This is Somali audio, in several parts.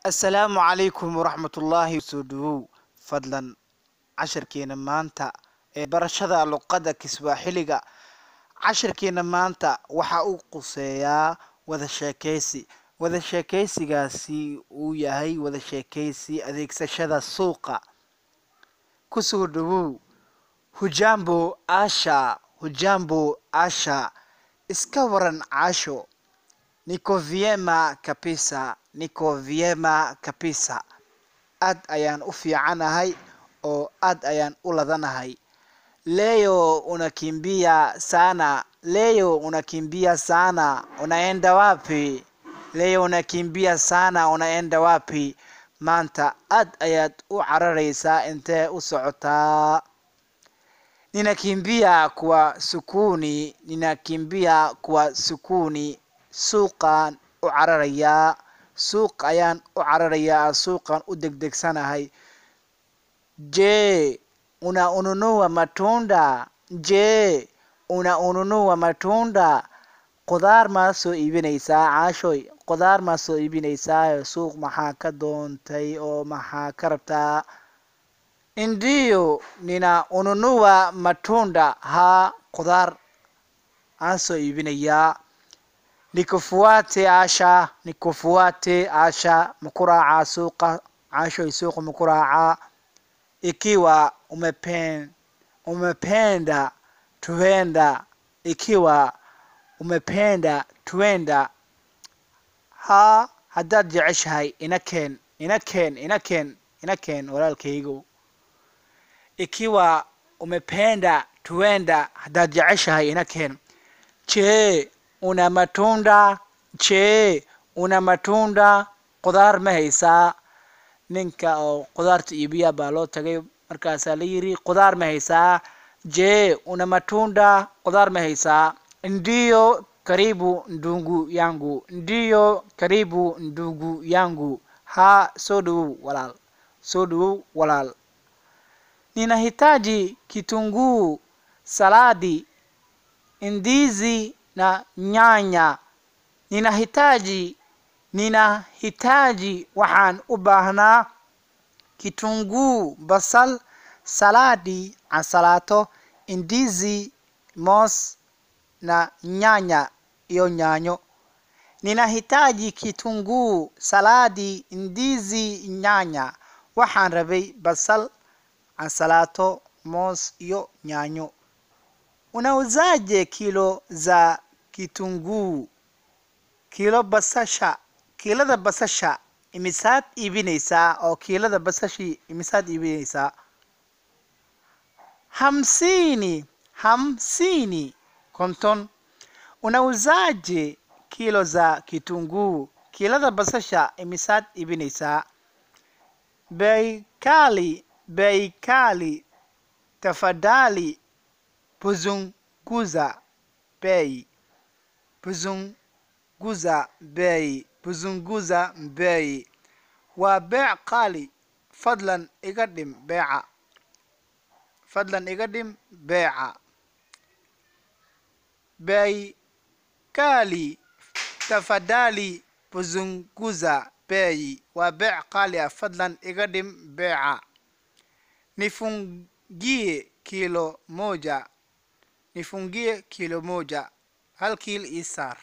السلام عليكم ورحمة الله وبركاته. فضلا عشركينا مانتا برشدا لقدا كسواحيليغا عشركينا مانتا waxa uu quseeyaa wada sheekaysigaasi uu yahay wada sheekaysi adeegsashada suuqa ku soo dhawow hujambo asha iska waran casho niko vyema kabisa ad ayaan u fiicanahay oo ad ayaan u ladanahay leo unakimbia sana unaenda wapi maanta ad ayaad u cararaysaa intee u socotaa ninakimbia kwa sukuni suuqan u cararayaa suuqan u degdegsanahay je unanunua matunda qudaar ma soo iibinaysaa caashoy qudaar ma soo iibinaysaa suuq maxaa ka doontay oo maxaa ka rabtaa ndiyo ununua matunda ha qudaar aan soo iibinayaa nikufuate asha mkuraaca suuqa caashoy suuqa mkuraaca ikiwa umependa twenda ha haddaad jeceshahay inakeen walaalkaygu ikiwa umependa twenda haddaad jeceshahay inakeen je una matunda qudaar ma haysaa ninka oo qudaarta iibiya baa loo tagay markaasaa la yiri qudaar ma haysaa je una matunda qudaar ma haysaa ndiyo karibu ndugu yangu ha soo dhawow walaal ninahitaji kitunguu saladi ndizi na nyanya ninahitaji waxaan u baahnaa kitunguu basal saladi ansalato ndizi moos na nyanya iyo nyanyo ninahitaji kitunguu saladi ndizi nyanya waxaan rabay basal ansalato moos iyo nyanyo unauzaje kilo za kitunguu kilada basasha imisaad iibinaysaa oo kilada basashi imisaad iibinaysaa hamsini konton unauzaje kilo za kitunguu kilada basasha imisaad iibinaysaa bei kali tafadhali punguza bei waa beec qaali fadlan iga dhim beeca bei kali tafadhali punguza bei waa beec qaali fadlan iga dhim beeca nifungie kilo moja hal kiil isaar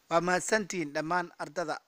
waa mahadsantiin dhammaan ardada